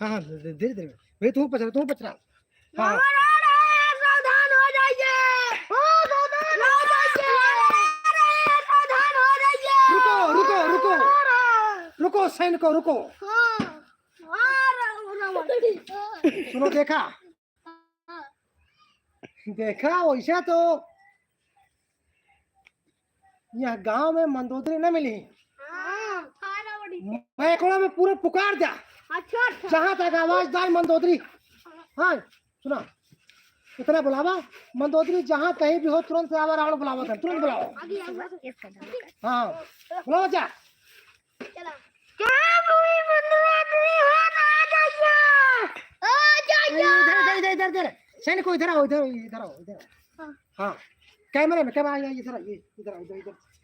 हाँ हाँ धीरे धीरे भाई, तू पचरा हाँ सावधान हो जाइए, सावधान हो जाइए। रुको सैनिको रुको। सुनो, देखा वैसा तो यह गांव में मंदोदरी न मिली। मैकड़ों में पूरे पुकार दिया। अच्छा जहां तक आवाज दाई मंदोदरी। हाँ सुना, इतना बुलावा मंदोदरी, जहां कहीं भी हो तुरंत आवा, रावण बुलावा कर, तुरंत बुलाओ। हाँ बुलाओ जा। इधर सैनिको, इधर आओ। हाँ कैमरे में कैमरा इधर आइए, इधर आओ, इधर से।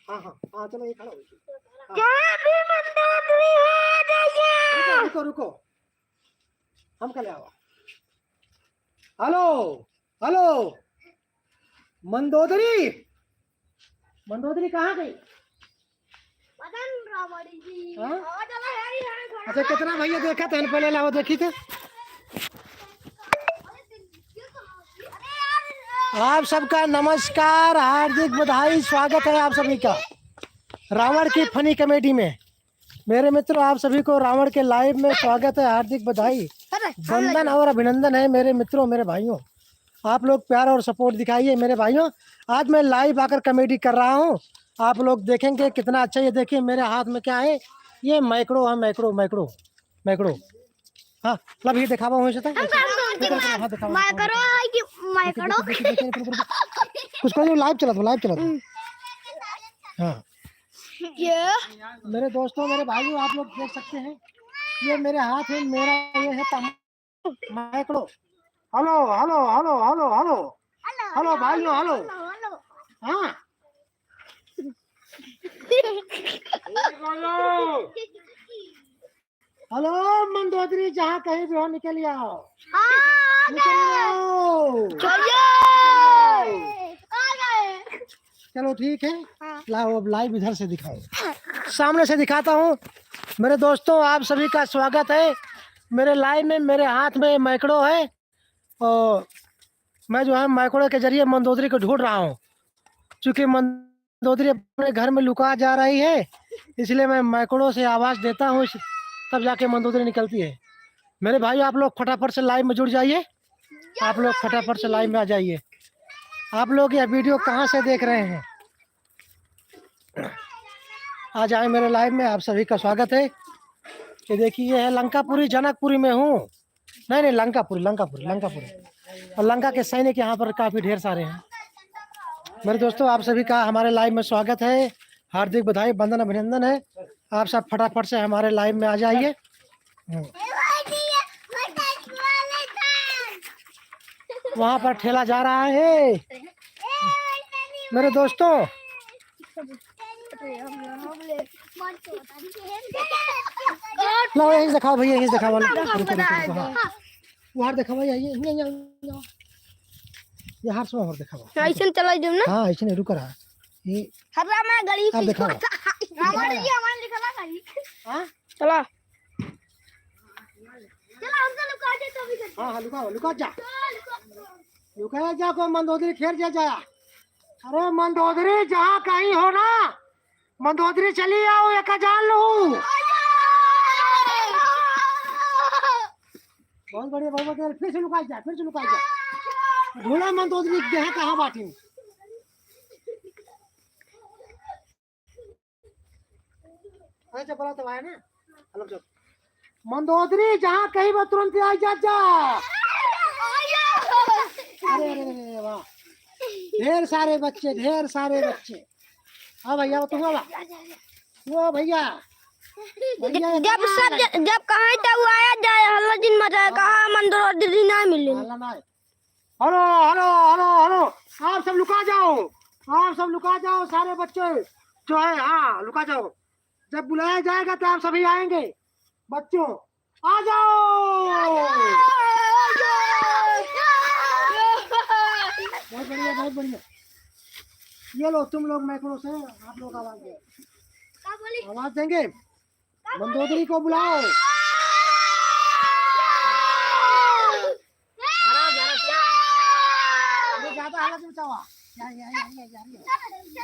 हाँ चलो, ये खड़ा हो। रुको हम कल आओ। हेलो मंदोदरी कहाँ गई? अच्छा कितना भैया देखा तो पहले लाओ, देखी थे। आप सबका नमस्कार, हार्दिक बधाई, स्वागत है आप सभी का रावण की फनी कमेडी में। मेरे मित्रों, आप सभी को रावण के लाइव में स्वागत है, हार्दिक बधाई, वंदन और अभिनंदन है मेरे मित्रों, मेरे भाइयों। आप लोग प्यार और सपोर्ट दिखाइए मेरे भाइयों। आज मैं लाइव आकर कमेडी कर रहा हूँ, आप लोग देखेंगे कितना अच्छा। ये देखिए मेरे हाथ में क्या है, ये मैकड़ो है, मैकड़ो। हाँ मतलब ये दिखावा हो सकता है। कुछ लाइव चला था। हाँ मेरे दोस्तों, मेरे भाइयों, आप लोग देख सकते हैं, ये मेरे हाथ में मेरा ये है मैकड़ो। हेलो भाइयों, हेलो। हाँ हेलो मंदोदरी, जहाँ कहीं भी हो निकल आओ। चलो ठीक है, लाओ अब लाइव इधर से दिखाओ, सामने से दिखाता हूँ। मेरे दोस्तों, आप सभी का स्वागत है मेरे लाइव में। मेरे हाथ में मैकड़ो है और मैं जो है मैकड़ो के जरिए मंदोदरी को ढूंढ रहा हूँ। चूँकि मंदोदरी अपने घर में लुका जा रही है, इसलिए मैं मैकड़ो से आवाज़ देता हूँ, तब जाके मंदोदरी निकलती है। मेरे भाई, आप लोग फटाफट से लाइव में जुड़ जाइए, आप लोग फटाफट से लाइव में आ जाइए। आप लोग यह वीडियो कहाँ से देख रहे हैं, आ जाए मेरे लाइव में, आप सभी का स्वागत है। ये देखिए, ये है लंकापुरी, जनकपुरी में हूँ। नहीं लंकापुरी। और लंका के सैनिक यहाँ पर काफ़ी ढेर सारे हैं। मेरे दोस्तों, आप सभी का हमारे लाइव में स्वागत है, हार्दिक बधाई, वंदन अभिनंदन है। आप सब फटाफट से हमारे लाइव में आ जाइए। वहाँ पर ठेला जा रहा है मेरे दोस्तों। लो यहीं दिखाओ भैया, यहीं दिखाओ, वहाँ दिखाओ भैया, ये हाथ से और दिखाओ। ऐसे चला जाओ ना। हाँ ऐसे नहीं, रुक रहा ये। हरा मैं गली आप दिखाओ। हमारे ये हमारे दिखला गली। हां चला हमसे लुका दे तो भी। हाँ लुका जा को मंदोदरी फिर जा। अरे मंदोदरी, जहाँ कहीं हो ना, मंदोदरी चली आओ, एक जान लूं। बहुत बढ़िया, फिर से लुका जा। ढूंढा मंदोदरी देह कहाँ बाटी। अच्छा बोला तो आया ना। हेलो मंदोदरी, जहाँ कहीं वो तुरंत आ जा। अरे वाह, ढेर सारे बच्चे। हाँ भैया, तुम वो भैया जब कहाँ तक वो आया जाए, हल्ला दिन मचा, कहाँ मंदोदरी ना मिले। हेलो, आप सब लुका जाओ, सारे बच्चे जो है। हाँ लुका जाओ, जब बुलाया जाएगा तो आप सभी आएंगे। बच्चों आ जाओ। बहुत बढ़िया। ये लो, तुम लोग मैकड़ो से आप लोग आवाज देंगे। मंदोदरी को बुलाओ। ज्यादा हालत में मचावा,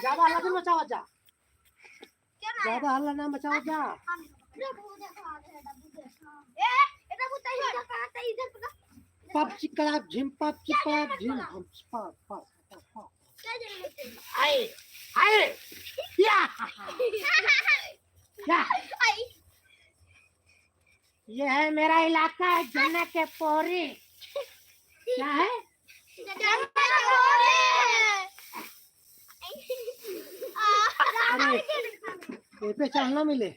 ज्यादा हालत में मचावा जा, ज्यादा हल्ला ना मचाओ जा। पप चिकड़ा झिम पप चिकड़ा झिम हम पप पप पप। आए आए या या। ये है मेरा इलाका है जन्नत के पोरी। क्या है? अरे पे चढ़ना मिले।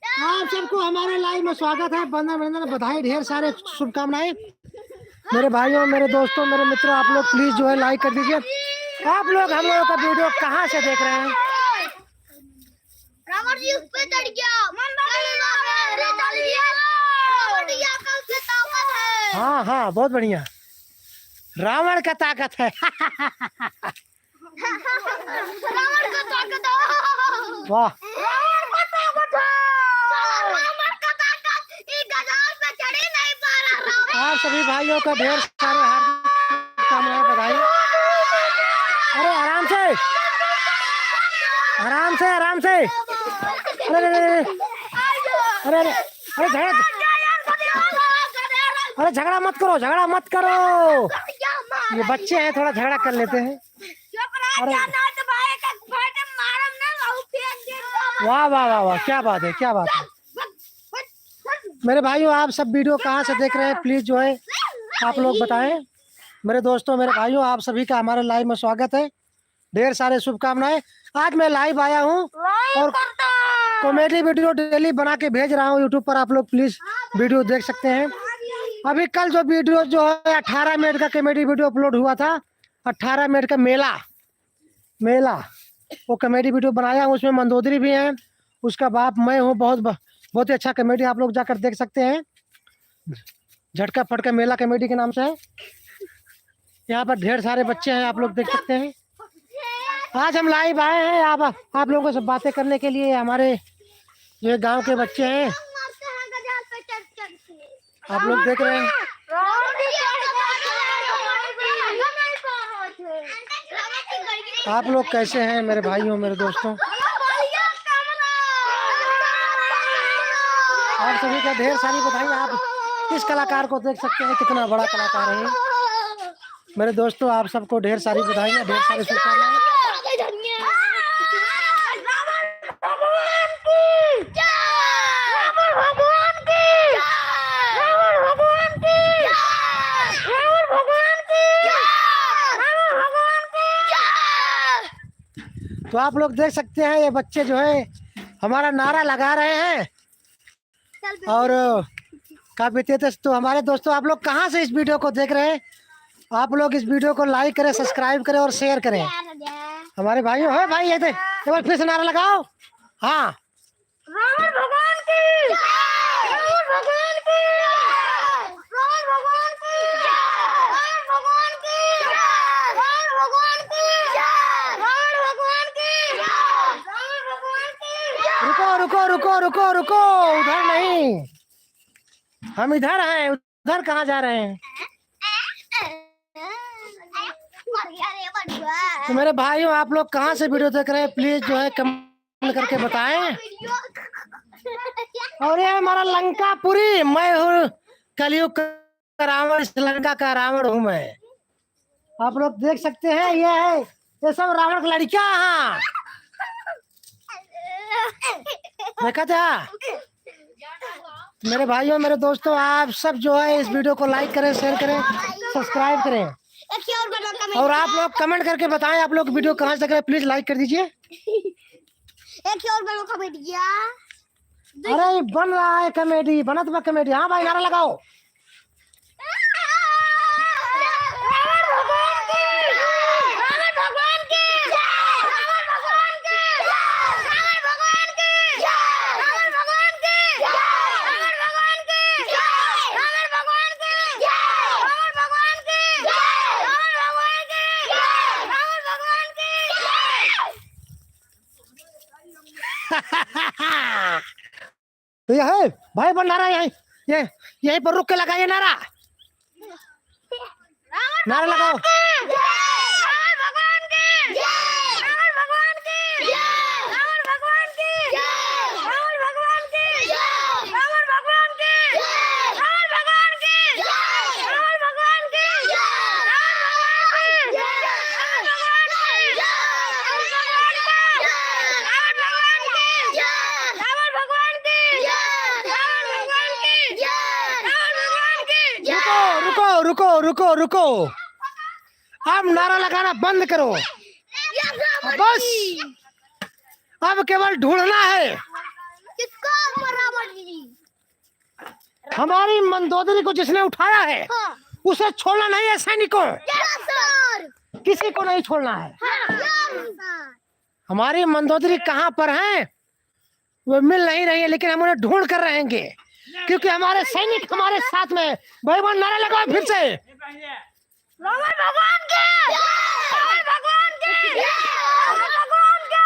आप सबको हमारे लाइव में स्वागत है। बंधन बधाई, ढेर सारे शुभकामनाएं मेरे भाइयों, मेरे दोस्तों, मेरे मित्रों। आप लोग प्लीज जो है लाइक कर दीजिए। आप लोग हम लोगों का वीडियो कहाँ से देख रहे हैं? रावण जी उस पे चढ़ गया। हाँ हाँ बहुत बढ़िया, रावण का ताकत है। रावण का ताकत है। वाह, रावण का ताकत है। रावण का ताकत एक गधार पे चढ़ ही नहीं पा रहा। आप सभी भाइयों का ढेर सारे हार्दिक शुभकामनाएं, बधाई। अरे आराम से आराम से आराम से। अरे अरे अरे अरे अरे अरे झगड़ा मत करो, झगड़ा मत करो। ये बच्चे हैं, थोड़ा झगड़ा कर लेते हैं। अरे वाह वाह वाह वाह, क्या बात है, क्या बात है। मेरे भाइयों, आप सब वीडियो कहाँ से देख रहे हैं प्लीज जो है आप लोग बताएं। मेरे दोस्तों, मेरे भाइयों, आप सभी का हमारे लाइव में स्वागत है। ढेर सारे शुभकामनाएं। आज मैं लाइव आया हूँ और कॉमेडी वीडियो डेली बना के भेज रहा हूँ यूट्यूब पर। आप लोग प्लीज वीडियो देख सकते हैं। अभी कल जो वीडियो जो है 18 मिनट का कॉमेडी वीडियो अपलोड हुआ था, 18 मिनट का मेला वो कॉमेडी वीडियो बनाया हूँ। उसमें मंदोदरी भी है, उसका बाप मैं हूँ। बहुत ही अच्छा कॉमेडी, आप लोग जाकर देख सकते हैं। झटका फटका मेला कॉमेडी के नाम से है। यहाँ पर ढेर सारे बच्चे हैं, आप लोग देख सकते हैं। आज हम लाइव आए हैं आप लोगों से बातें करने के लिए। हमारे जो गांव के बच्चे हैं, आप लोग देख रहे हैं। आप लोग कैसे हैं मेरे भाइयों, मेरे दोस्तों? आप सभी का ढेर सारी बधाई। आप इस कलाकार को देख सकते हैं, कितना बड़ा कलाकार है मेरे दोस्तों। आप सबको ढेर सारी बधाई, ढेर सारी शुभकामनाएं। तो आप लोग देख सकते हैं, ये बच्चे जो है हमारा नारा लगा रहे हैं और काफी तेज। तो हमारे दोस्तों, आप लोग कहाँ से इस वीडियो को देख रहे हैं? आप लोग इस वीडियो को लाइक करें, सब्सक्राइब करें और शेयर करें। हमारे भाइयों है भाई, ये एक बार फिर से नारा लगाओ। हाँ, रावण भगवान की, रावण भगवान की, रावण भगवान की, रावण भगवान की, रावण भगवान की, रावण भगवान की, रावण भगवान की। रुको रुको रुको रुको रुको, उधर नहीं, हम इधर हैं। उधर कहाँ जा रहे हैं? तो मेरे भाइयों, आप लोग कहाँ से वीडियो देख रहे हैं प्लीज जो है कमेंट करके बताएं। और ये हमारा लंकापुरी, मैं हूँ कलयुग का रावण, श्रीलंका का रावण हूँ मैं। आप लोग देख सकते हैं, ये सब रावण की लड़कियां हैं। देखा था मेरे भाइयों, मेरे दोस्तों, आप सब जो है इस वीडियो को लाइक करें, शेयर करें, सब्सक्राइब करें और आप लोग कमेंट करके बताएं आप लोग वीडियो कहाँ से देख रहे हैं। प्लीज लाइक कर दीजिए। एक और बड़ों का मीडिया। अरे बन रहा है कॉमेडी, बना तो कॉमेडी। हाँ भाई, नारा लगाओ। तो ये है भाई बन नारा, यहीं ये यहीं पर रुक के लगाइए नारा, नारा लगाओ। रावण भगवान की जय, रावण भगवान की जय, रावण भगवान की जय, रावण भगवान की जय, रावण भगवान की जय, रावण भगवान की जय, रावण भगवान की जय, रावण भगवान की जय, रावण भगवान की जय, रावण भगवान की जय, रावण भगवान की जय, रावण भगवान की जय, रावण भगवान की जय। रुको रुको रुको रुको रुको, अब नारा लगाना बंद करो, बस अब केवल ढूंढना है किसको? रावण जी। हमारी मंदोदरी को, जिसने उठाया है हाँ। उसे छोड़ना नहीं है सैनिकों, यस सर। किसी को नहीं छोड़ना है। Yes sir. हमारी मंदोदरी कहाँ पर है वो मिल नहीं रही है, लेकिन हम उन्हें ढूंढ कर रहेंगे, क्योंकि हमारे सैनिक हमारे साथ में। भाई बहन नारा लगाओ फिर से, रावण भगवान की रावण भगवान की रावण भगवान की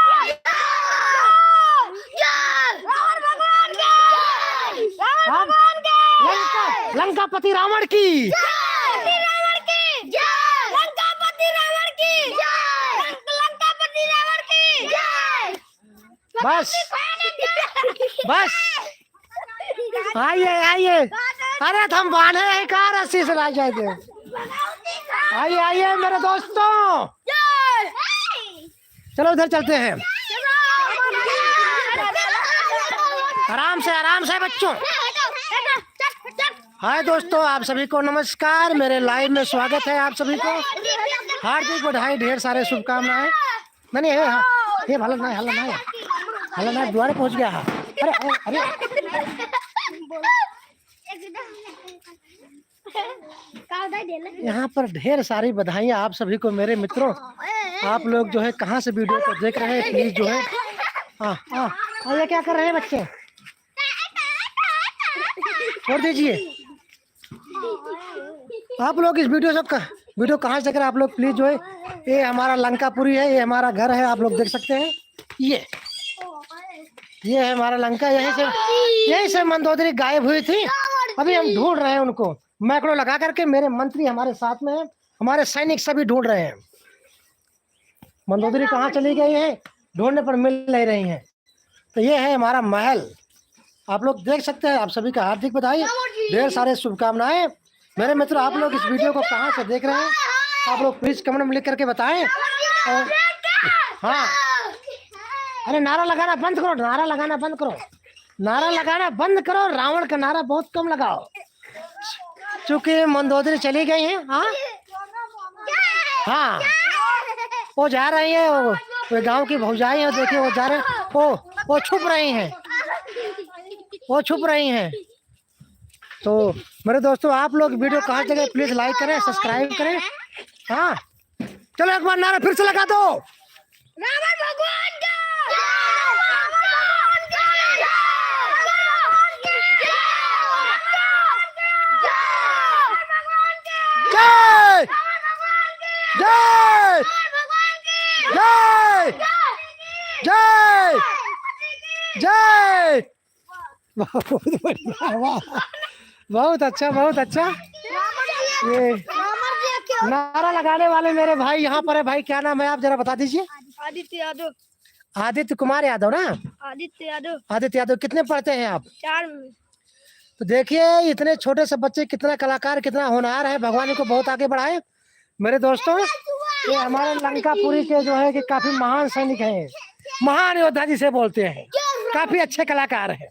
जय, रावण भगवान की रावण भगवान की लंकापति रावण की जय, रावण की जय, लंकापति रावण की जय, लंकापति रावण की जय। बस बस आइए आइए, अरे हम बांधे हैं कहाँ रस्सी से ला जाते, आइए आइए मेरे दोस्तों, चलो उधर चलते हैं। आराम से बच्चों। हाय दोस्तों, आप सभी को नमस्कार, मेरे लाइव में स्वागत है। आप सभी को हार्दिक बधाई, ढेर सारे शुभकामनाएं। नहीं ये हल्ला नहीं द्वारे पहुंच गया। अरे अरे यहाँ पर ढेर सारी बधाइयाँ आप सभी को मेरे मित्रों। आप लोग जो है कहाँ से वीडियो को देख रहे हैं प्लीज जो है ये क्या कर रहे हैं बच्चे, छोड़ दीजिए। आप लोग इस वीडियो कहाँ से देख रहे हैं आप लोग प्लीज जो है, ये हमारा लंकापुरी है, ये हमारा घर है, आप लोग देख सकते हैं। ये है हमारा लंका, यहीं से मंदोदरी गायब हुई थी, अभी हम ढूंढ रहे हैं उनको, मैकड़ो लगा करके। मेरे मंत्री हमारे साथ में है, हमारे सैनिक सभी ढूंढ रहे हैं मंदोदरी कहाँ चली गई है, ढूंढने पर मिल नहीं रही है। तो ये है हमारा महल, आप लोग देख सकते हैं। आप सभी का हार्दिक बधाई, ढेर सारे शुभकामनाएं मेरे मित्रों। आप लोग इस वीडियो को कहाँ से देख रहे हैं आप लोग प्लीज कमेंट में लिख करके बताएं। और हाँ, अरे नारा लगाना बंद करो, नारा लगाना बंद करो, नारा लगाना बंद करो, रावण का नारा बहुत कम लगाओ, चूंकि मंदोदरी चली गई है। हाँ वो जा रही है, वो गांव की भौजाई है, देखिए वो जा रहे हैं, वो छुप रही हैं, तो मेरे दोस्तों आप लोग वीडियो कहाँ जगह प्लीज लाइक करें, सब्सक्राइब करें। हाँ चलो एक बार नारा फिर से लगा दो, रावण भगवान का जय जय जय जय जय। बहुत बढ़िया, वाह बहुत अच्छा। ये नारा लगाने वाले मेरे भाई यहाँ पर है। भाई क्या नाम है आप जरा बता दीजिए। आदित्य यादव। आदित्य कुमार यादव ना? आदित्य यादव। कितने पढ़ते हैं आप? 4 में। तो देखिए इतने छोटे से बच्चे कितना कलाकार, कितना होनहार है, भगवान इनको बहुत आगे बढ़ाए। मेरे दोस्तों ये हमारे लंकापुरी के जो है कि काफी महान सैनिक हैं, महान योद्धा जिसे बोलते हैं, काफी अच्छे कलाकार हैं।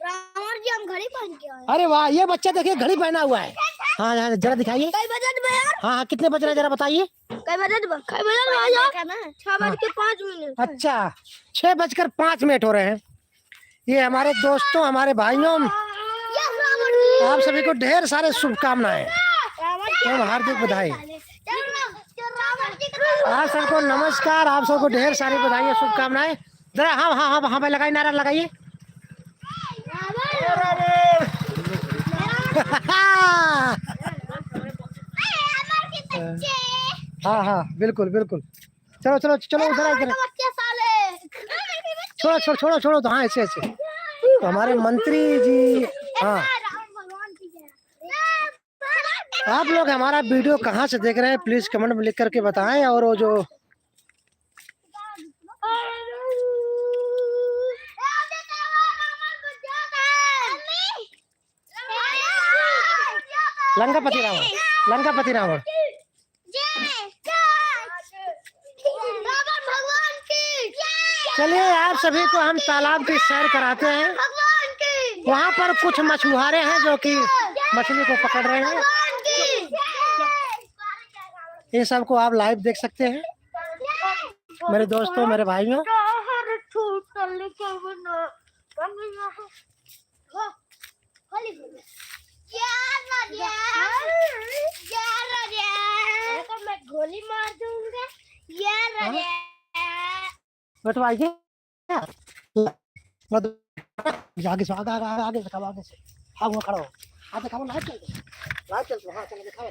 रावण जी हम घड़ी पहन के आए। अरे वाह, ये बच्चा देखिए घड़ी पहना हुआ है। हाँ जरा दिखाइए। हाँ कितने बज रहे हैं जरा बताइए। 6:05। अच्छा 6:05 हो रहे हैं। ये हमारे दोस्तों, हमारे भाइयों, आप सभी को ढेर सारे शुभकामनाएं एवं हार्दिक बधाई। आप सबको नमस्कार, आप सबको ढेर सारी बधाई शुभकामनाएं। जरा हाँ भाई लगाइए, नारा लगाइए। हाँ बिल्कुल। चलो उधर छोड़ो तो हाँ ऐसे हमारे मंत्री जी। हाँ, भगवान की जय। आप लोग हमारा वीडियो कहाँ से देख रहे हैं प्लीज कमेंट में लिख करके बताएं। और वो जो लंकापति रावण, लंकापति रावण। भगवान की जय। चलिए आप सभी को हम तालाब की सैर कराते हैं। भगवान की वहाँ पर कुछ मछुआरे हैं जो कि मछली को पकड़ रहे हैं। ये सब को आप लाइव देख सकते हैं मेरे दोस्तों, मेरे भाइयों। मैं गोली मार दूंगा यार। बैठो आइए, आगे से आगे आगे आगे से खाओ, आगे से हाँ वो खड़ा हो। हाँ दिखाओ, लाइव चल हाँ चलो दिखाओ।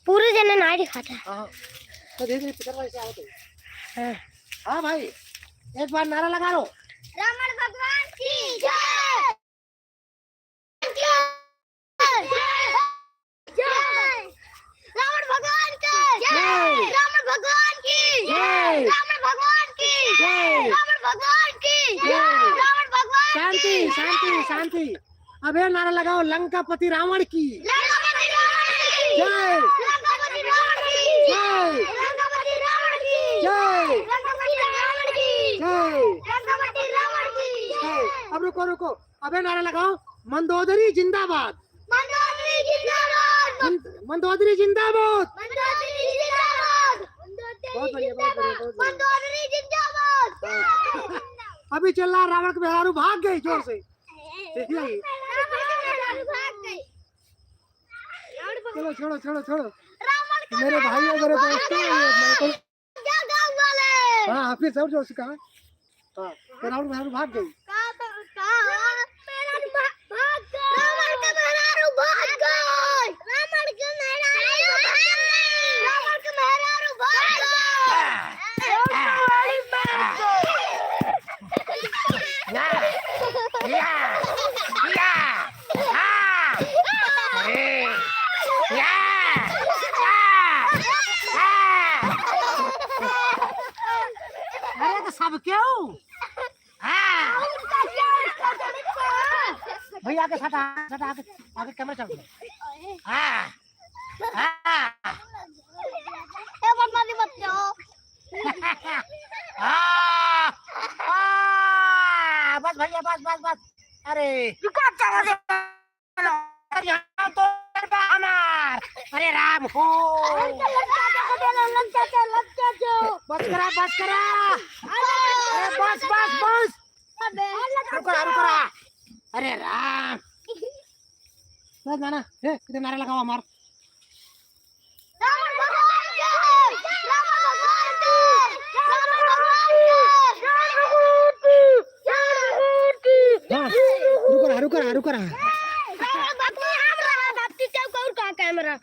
पूरे जने नहीं दिखाता। हाँ तो धीरे धीरे पिक्चर वाइज आओ तो। हाँ भाई एक बार नारा लगा लो। रावण भगवान की जय। रावण भगवान की जय। रावण भगवान की जय। रावण भगवान की जय। रावण भगवान की जय। रावण भगवान। शांति शांति शांति। अब ये नारा लगाओ, लंकापति रावण की लंकापति रावण की जय। लंकापति रावण की जय लंकापति रावण की जय लंकापति रावण की जय लंकापति रावण की जय। अब रुको रुको, अब ये नारा लगाओ, मंदोदरी जिंदाबाद। मंदोदरी जिंदाबाद। मंदोदरी जिंदाबाद। मंदोदरी जिंदाबाद। बहुत बढ़िया, बहुत बढ़िया, बहुत बढ़िया। मंदोदरी जिंदाबाद। अभी चल रहा रावण के मेहरारू भाग गई जोर से। चलो छोड़ो छोड़ो छोड़ो मेरे भाइयों मेरे दोस्तों। हाँ फिर सब जोर से कहा। हाँ रावण मेहरारू भाग गई। अरे तो सब क्यों? भैया के साथ आगे आगे कैमरा चल रहा है। बस भैया बस बस बस। अरे यहाँ तो हमार। अरे राम हो बस करा बस करा। अरे बस बस बस रुको रुको। अरे राम बस ना इधर नारा लगाओ हमार। रुको कैमरा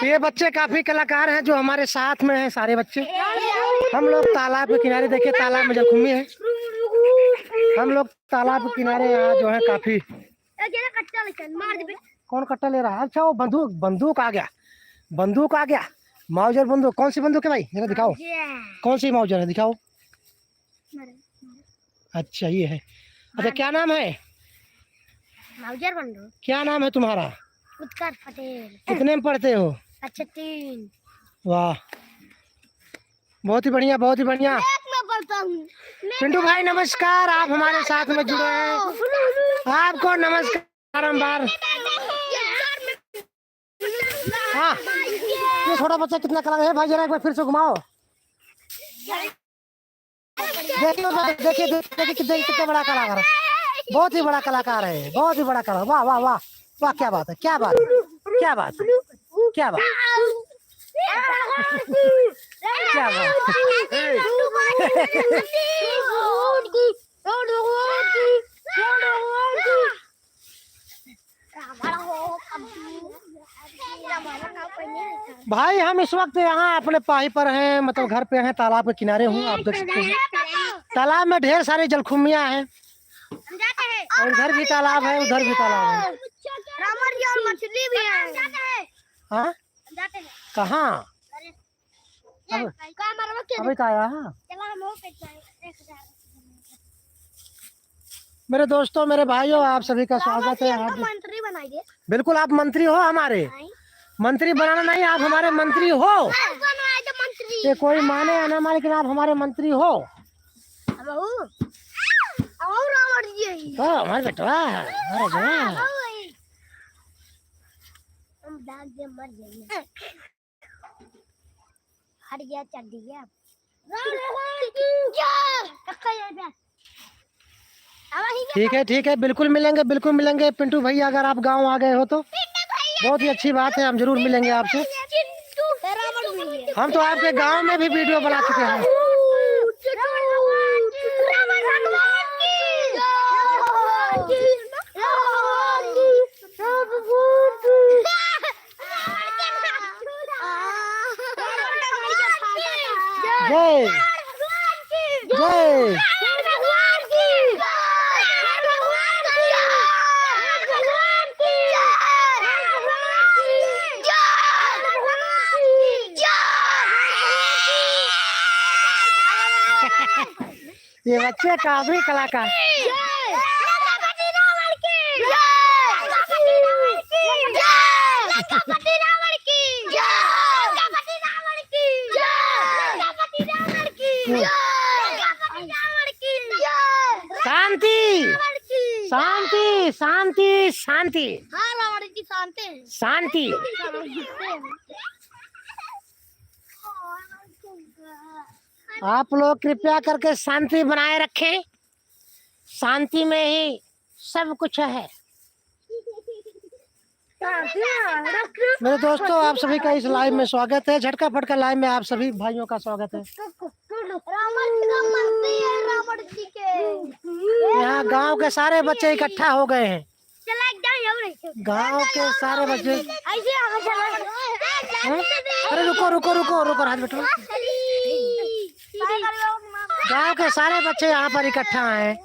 ये बच्चे काफी कलाकार हैं जो हमारे साथ में हैं। सारे बच्चे हम लोग तालाब के किनारे, देखिए तालाब में जलकुंभी है। हम लोग तालाब के किनारे यहाँ जो है काफी। कौन कट्टा ले रहा है? अच्छा वो बंदूक आ गया, बंदूक आ गया। माउजर बंदूक, कौन सी बंदूक है भाई? जरा दिखाओ कौन सी माउजर है, दिखाओ। अच्छा ये है। अच्छा क्या नाम है? माउजर बंदूक। क्या नाम है तुम्हारा? उत्कर्ष पटेल। कितने में पढ़ते हो? अच्छा 3। वाह बहुत ही बढ़िया, बहुत ही बढ़िया। मैं पढ़ता हूँ। पिंटू भाई नमस्कार, आप हमारे साथ में जुड़े हैं, आपको नमस्कार बारंबार। हाँ ये छोटा बच्चा कितना कलाकार है भाई, जरा एक बार फिर से घुमाओ। देखिए देखिए कितना बड़ा कलाकार है, बहुत ही बड़ा कलाकार है, बहुत ही बड़ा कलाकार। वाह वाह वाह वाह, क्या बात है, क्या बात है, क्या बात है, क्या बात क्या बात। भाई हम इस वक्त यहाँ अपने पाही पर हैं, मतलब घर पे हैं, तालाब के किनारे हूँ। आप देख सकते हैं तालाब में ढेर सारी जलकुम्भियाँ हैं, और इधर भी तालाब है, उधर भी तालाब है। रामर जी और मछली भी है। हाँ कहाँ? अभी तो आया। हाँ मेरे दोस्तों, मेरे भाइयों, आप सभी का स्वागत है। आप मंत्री बनाइए। बिल्कुल, आप मंत्री हो हमारे। मंत्री बनाना नहीं, आप हमारे मंत्री हो। ये कोई माने या ना माने, लेकिन आप हमारे मंत्री हो। तो हमारे बेटवा हमारा जवान। हट गया, चढ़ गया। ठीक है, बिल्कुल मिलेंगे पिंटू भैया। अगर आप गांव आ गए हो तो बहुत ही अच्छी बात है, हम जरूर मिलेंगे आपसे। हम तो आपके गांव में भी वीडियो बना चुके हैं। जय जय ये बच्चे काफी कलाकार। शांति शांति शांति शांति शांति। आप लोग कृपया करके शांति बनाए रखें, शांति में ही सब कुछ है। मेरे दोस्तों, आप सभी का इस लाइव में स्वागत है। झटका फटका लाइव में आप सभी भाइयों का स्वागत है। यहाँ गांव के सारे बच्चे इकट्ठा हो गए हैं। गांव के सारे बच्चे। अरे रुको रुको रुको रुको राज बेटो। गांव के सारे बच्चे यहाँ पर इकट्ठा हैं।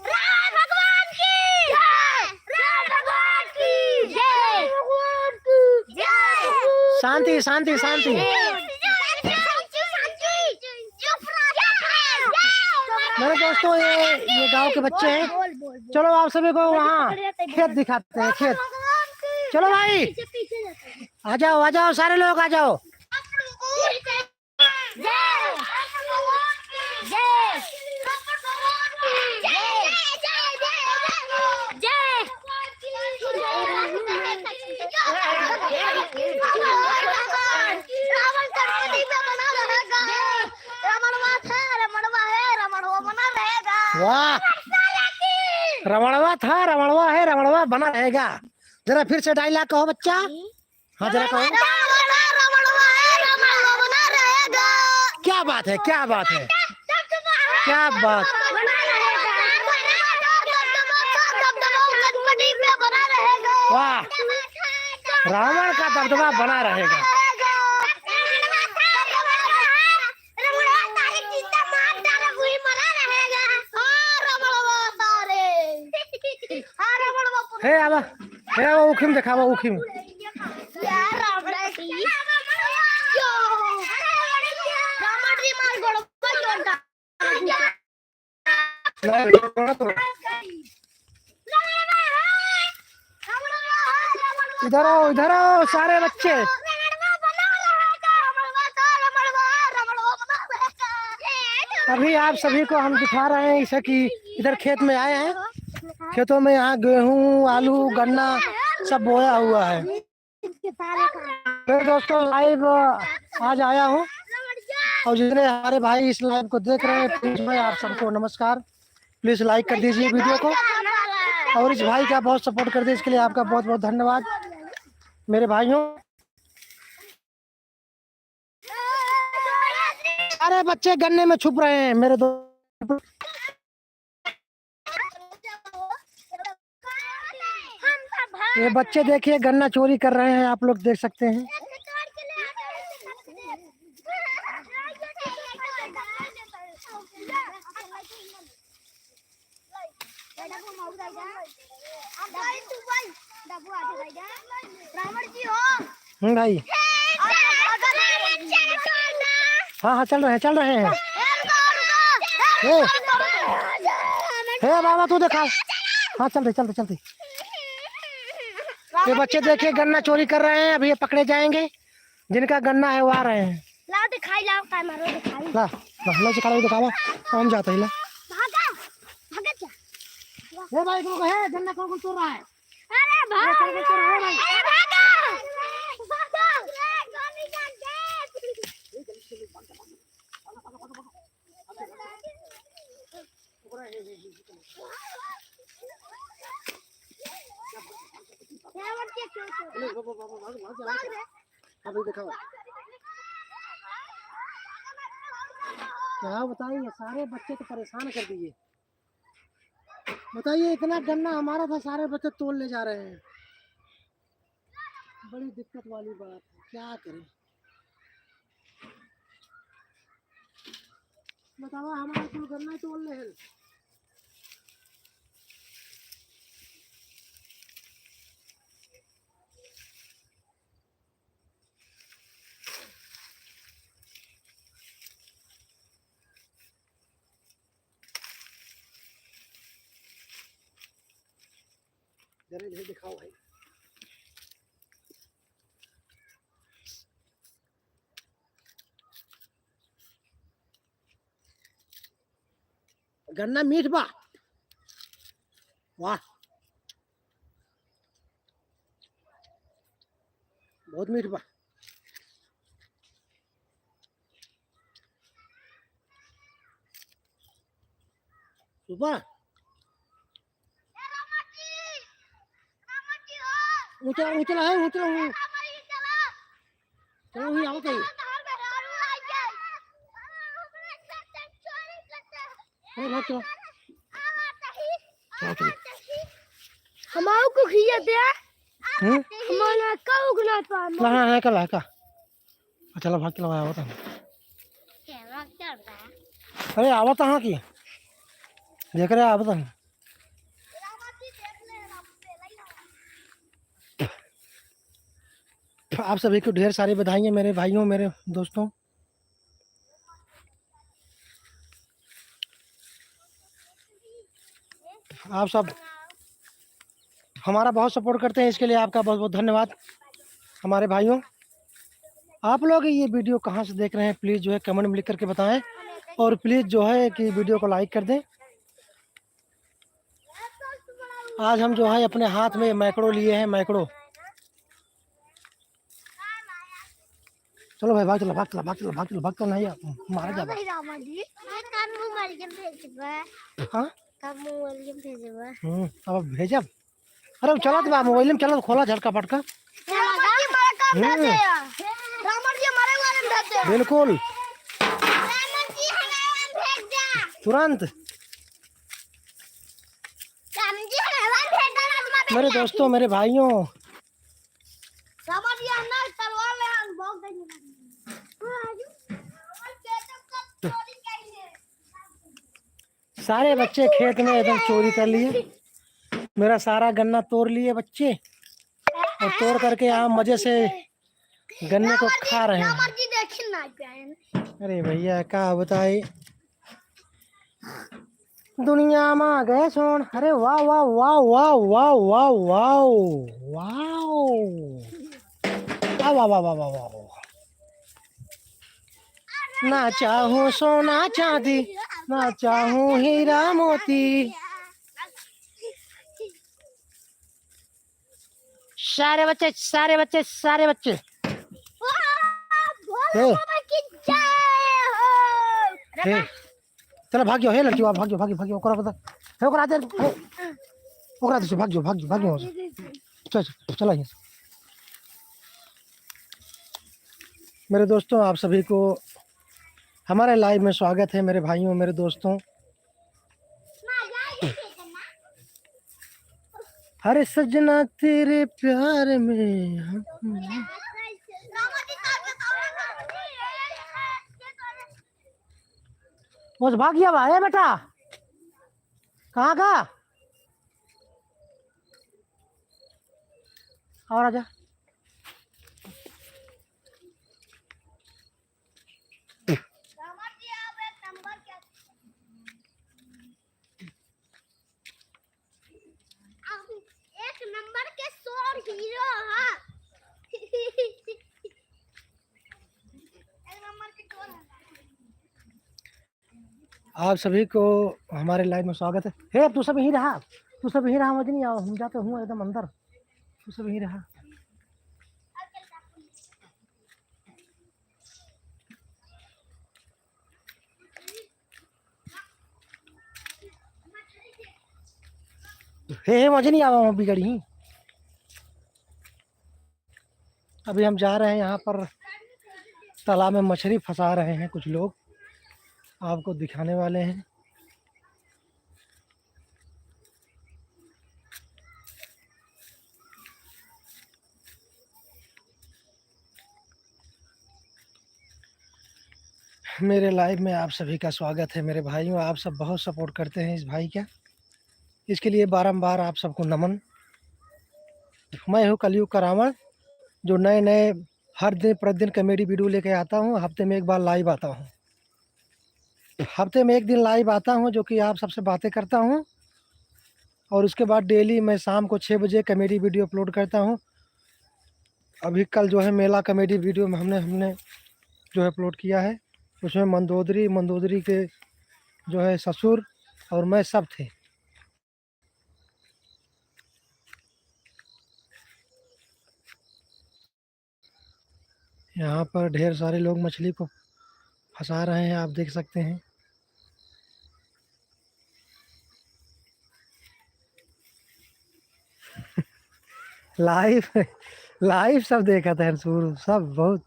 शांति शांति शांति। मेरे दोस्तों, ये गांव के बच्चे हैं। चलो आप सभी को वहाँ खेत दिखाते हैं, खेत। चलो भाई, आ जाओ सारे लोग आ जाओ। वाह, रमणवा था, रमणवा है, रमणवा बना रहेगा। जरा फिर से डायलॉग कहो बच्चा। हाँ जरा कहो। क्या बात है, क्या बात है, क्या बात। वाह, रावण का दबदबा बना रहेगा। हे आवा, हे आवा, उखिम दिखावा, उखिम। इधर आओ सारे बच्चे। अभी आप सभी को हम दिखा रहे हैं इसे कि इधर खेत में आए हैं। खेतों में यहाँ गेहूं, आलू, गन्ना सब बोया हुआ है। मेरे दोस्तों, लाइव आज आया हूँ, और जितने हमारे भाई इस लाइव को देख रहे हैं, प्लीज भाई आप सबको नमस्कार। प्लीज लाइक कर दीजिए वीडियो को, और इस भाई का बहुत सपोर्ट कर दीजिए। इसके लिए आपका बहुत बहुत धन्यवाद मेरे भाइयों। सारे बच्चे गन्ने में छुप रहे हैं मेरे दोस्त। ये बच्चे देखिए गन्ना चोरी कर रहे हैं, आप लोग देख सकते हैं। रावण जी हो भाई। हाँ हाँ चल रहे हैं। हे बाबा तू देखा। हाँ चलते। ये बच्चे देखिए गन्ना चोरी कर रहे हैं, अभी ये पकड़े जाएंगे। जिनका गन्ना है वो आ रहे हैं। ला दिखाई ला काय मारो दिखाई ला ला दिखावा दिखावा। हम जाते हैं ला। भागा क्या हे भाई को है गन्ना कौन चोर रहा है? अरे भाग भागा अभी दिखाओ। क्या बताइए, सारे बच्चे तो परेशान कर दिए। बताइए इतना गन्ना हमारा था, सारे बच्चे तोड़ ले जा रहे हैं। बड़ी दिक्कत वाली बात है, क्या करें बतावा। हमारा कुल गन्ना तोड़ ले। जरा इधर दिखाओ भाई। गन्ना मीठ बा, वाह बहुत मीठ बा। सुपर ऊंचा ऊंचा है ऊंचा हूँ। चलो वही आओ कहीं। चलो हमारे को खिया दे हमारा का उगना तो ला है का ला का। चलो भाग के लगाया होता। अरे आवत हाँ की देख रहे आवत। आप सभी को ढेर सारी बधाइयाँ मेरे भाइयों मेरे दोस्तों। आप सब हमारा बहुत सपोर्ट करते हैं, इसके लिए आपका बहुत बहुत धन्यवाद। हमारे भाइयों, आप लोग ये वीडियो कहाँ से देख रहे हैं प्लीज़ जो है कमेंट में लिख करके बताएं, और प्लीज़ जो है कि वीडियो को लाइक कर दें। आज हम जो है अपने हाथ में मैकड़ो लिए हैं, मैकड़ो। चलो भाई भाग चलो भाग चलो नहीं मारा जा। हाँ अब भेजब। अरे चला तो मोबाइल में चला तो खोला झटका पटका। बिल्कुल तुरंत। मेरे दोस्तों मेरे भाइयों, सारे बच्चे खेत में एकदम चोरी कर लिए। मेरा सारा गन्ना तोड़ लिए बच्चे, और तोड़ करके यहाँ मजे से गन्ने को खा रहे हैं। अरे भैया क्या बताए, दुनिया में आ गए सोन। अरे वाह वाह वाह वाह वाह वाह वाह वाह वाह वाह वाह वाह वाह। ना चाहूं सोना चांदी, ना चाहूं हीरा मोती। सारे बच्चे सारे बच्चे सारे बच्चे चलो भाग्यो हे लड़की भाग्यो भाग्यो भाग्यो ओकरा पता हे ओकरा दे ओकरा दे भाग्यो भाग्यो भाग्यो चल चलो यहाँ। मेरे दोस्तों आप सभी को हमारे लाइव में स्वागत है मेरे भाइयों मेरे दोस्तों। हरे सजना तेरे प्यार में बस भाग गया भाई बेटा, कहाँ का और आजा। दामाद जी आप एक नंबर क्या आप एक नंबर के शोर हीरो हाँ एक नंबर के शोर है। आप सभी को हमारे लाइव में स्वागत है। हे तू सब यहीं रहा, तू सब यहीं रहा, मत नहीं आओ, हम जाते हूँ एकदम अंदर, तू सब यहीं रहा। हे मजे नहीं आओ, बिगड़ी ही। अभी हम जा रहे हैं, यहाँ पर तालाब में मछली फंसा रहे हैं कुछ लोग, आपको दिखाने वाले हैं। मेरे लाइव में आप सभी का स्वागत है। मेरे भाइयों, आप सब बहुत सपोर्ट करते हैं इस भाई का, इसके लिए बारंबार आप सबको नमन। मैं हूँ कलयुग का रावण, जो नए नए हर दिन प्रतिदिन कॉमेडी वीडियो लेके आता हूँ। हफ्ते में एक बार लाइव आता हूँ, हफ्ते में एक दिन लाइव आता हूँ, जो कि आप सबसे बातें करता हूँ। और उसके बाद डेली मैं शाम को 6 बजे कॉमेडी वीडियो अपलोड करता हूँ। अभी कल जो है मेला कॉमेडी वीडियो में हमने जो है अपलोड किया है, उसमें मंदोदरी के जो है ससुर और मैं सब थे। यहाँ पर ढेर सारे लोग मछली को फंसा रहे हैं, आप देख सकते हैं। लाइव लाइव सब देखा था शुरू, सब बहुत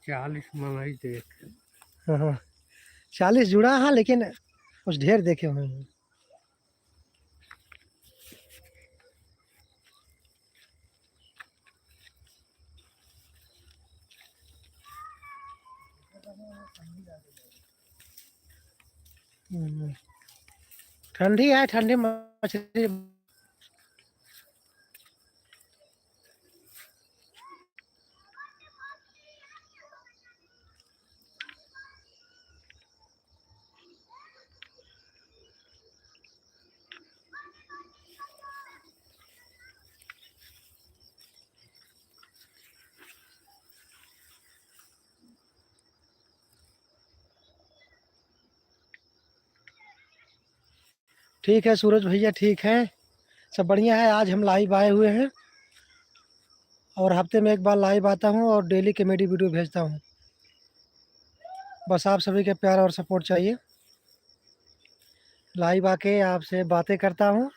40 मंगाई देख। हाँ, 40 जुड़ा, हाँ, लेकिन कुछ ढेर देखे हुए हैं। ठंडी है, ठंडी मछली। ठीक है सूरज भैया, ठीक है, सब बढ़िया है। आज हम लाइव आए हुए हैं और हफ्ते में एक बार लाइव आता हूँ और डेली कॉमेडी वीडियो भेजता हूँ। बस आप सभी के प्यार और सपोर्ट चाहिए। लाइव आके आपसे बातें करता हूँ।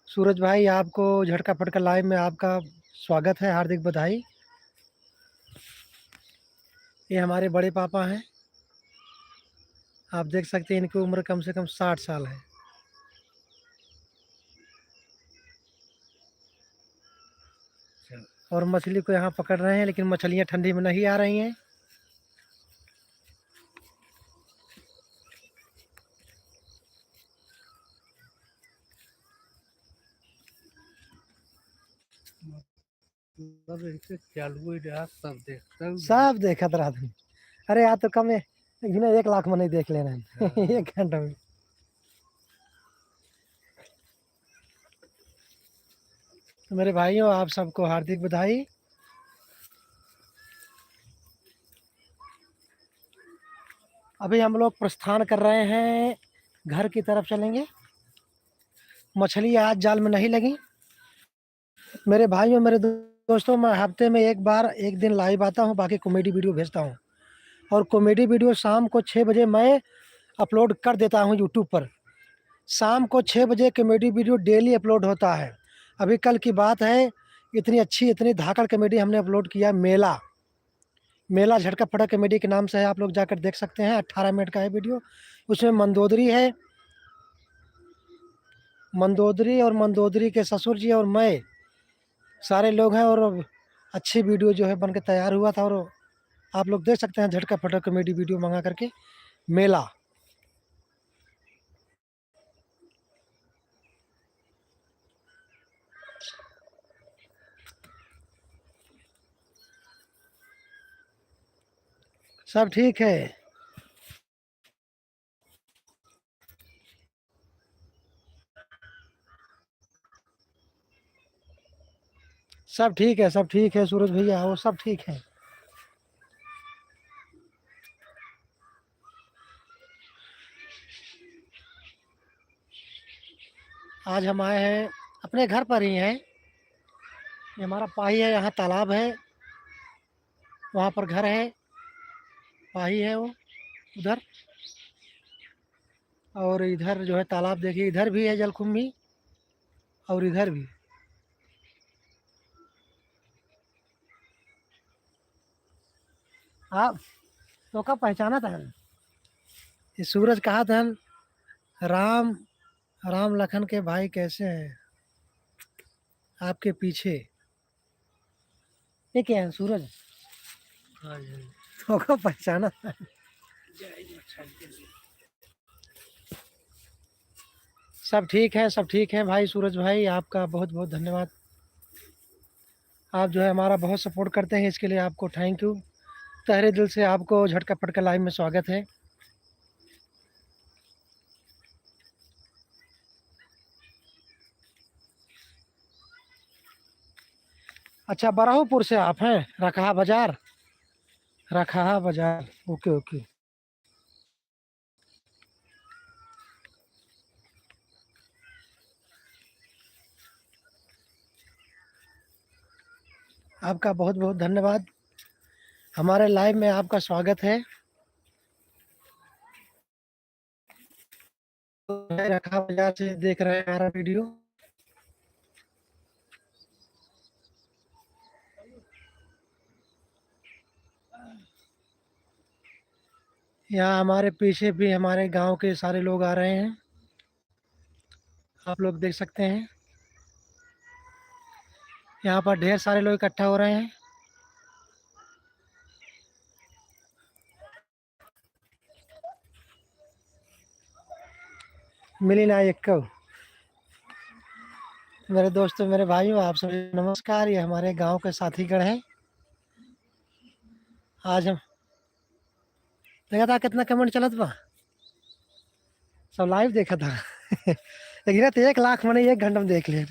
सूरज भाई, आपको झटका फटका लाइव में आपका स्वागत है, हार्दिक बधाई। ये हमारे बड़े पापा हैं, आप देख सकते हैं, इनकी उम्र कम से कम 60 साल है। और मछली को यहाँ पकड़ रहे हैं, लेकिन मछलियाँ ठंडी में नहीं आ रही हैं। सब ऐसे चालू ही रहा, सब देखता हूँ। सब देखा रहा था। अरे यार तो कम है, 1 लाख में नहीं देख लेना है। 1 घंटा में। तो मेरे भाइयों, आप सबको हार्दिक बधाई। अभी हम लोग प्रस्थान कर रहे हैं, घर की तरफ चलेंगे। मछली आज जाल में नहीं लगी। मेरे भाइयों, मेरे दोस्तों, मैं हफ्ते में एक बार एक दिन लाइव आता हूँ, बाकी कॉमेडी वीडियो भेजता हूँ। और कॉमेडी वीडियो शाम को 6 बजे मैं अपलोड कर देता हूँ यूट्यूब पर। शाम को 6 बजे कॉमेडी वीडियो डेली अपलोड होता है। अभी कल की बात है, इतनी अच्छी, इतनी धाकड़ कॉमेडी हमने अपलोड किया। मेला झटका फटक कॉमेडी के नाम से है, आप लोग जाकर देख सकते हैं। 18 मिनट का है वीडियो। उसमें मंदोदरी है, मंदोदरी और मंदोदरी के ससुर जी और मैं, सारे लोग हैं। और अच्छी वीडियो जो है बन के तैयार हुआ था। और आप लोग देख सकते हैं झटका फटक कॉमेडी वीडियो मंगा करके। मेला सब ठीक है। सब ठीक है, सब ठीक है सूरज भैया, वो सब ठीक है। आज हम आए हैं अपने घर पर ही हैं। ये हमारा पाही है, यहाँ तालाब है, वहाँ पर घर है, पाही है वो उधर। और इधर जो है तालाब देखिए, इधर भी है जलकुंभी और इधर भी। आप तो का पहचाना था? ये सूरज कहा था, राम राम लखन के भाई कैसे हैं आपके पीछे। ये क्या है सूरज? हाँ जी। तो का पहचाना था? सब ठीक है, सब ठीक है भाई सूरज भाई, आपका बहुत बहुत धन्यवाद। आप जो है हमारा बहुत सपोर्ट करते हैं, इसके लिए आपको थैंक यू। तहे दिल से आपको झटका पटका लाइव में स्वागत है। अच्छा, बराहपुर से आप हैं? रखा बाजार, रखा बाजार, ओके ओके। आपका बहुत बहुत धन्यवाद, हमारे लाइव में आपका स्वागत है। रखा बाजार से देख रहे हैं हमारा वीडियो। यहाँ हमारे पीछे भी हमारे गांव के सारे लोग आ रहे हैं, आप लोग देख सकते हैं। यहाँ पर ढेर सारे लोग इकट्ठा हो रहे हैं। मिली ना एक को। मेरे दोस्तों, मेरे भाइयों, आप सभी नमस्कार। ये हमारे गांव के साथीगण हैं। आज हम देखा था कितना कमेंट चलत बा, सब लाइव देखा था। लेकिन तो 1 लाख मैंने 1 घंटा में देख लिया।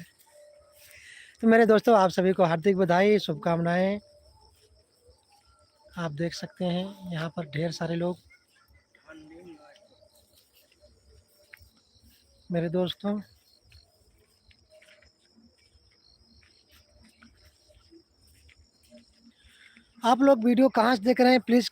तो मेरे दोस्तों, आप सभी को हार्दिक बधाई, शुभकामनाएं। आप देख सकते हैं यहाँ पर ढेर सारे लोग। मेरे दोस्तों, आप लोग वीडियो कहाँ से देख रहे हैं प्लीज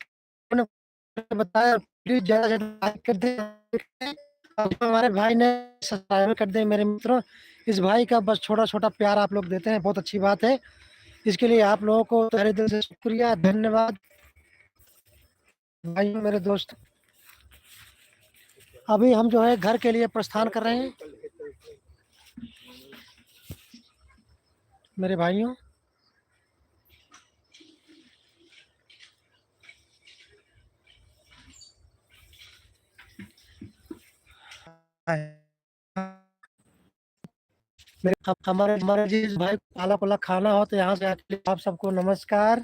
बताएं। प्लीज ज़्यादा से ज़्यादा लाइक कर दें। और हमारे भाई ने सब्सक्राइब कर दें। मेरे मित्रों, इस भाई का बस छोटा छोटा प्यार आप लोग देते हैं, बहुत अच्छी बात है। इसके लिए आप लोगों को तहे दिल से शुक्रिया, धन्यवाद भाइयों, मेरे दोस्त। अभी हम जो है घर के लिए प्रस्थान कर रहे हैं मेरे भाइयों। मेरे हमारे हमारे जिस भाई को पाला खाना हो तो यहाँ से आके आप सबको नमस्कार।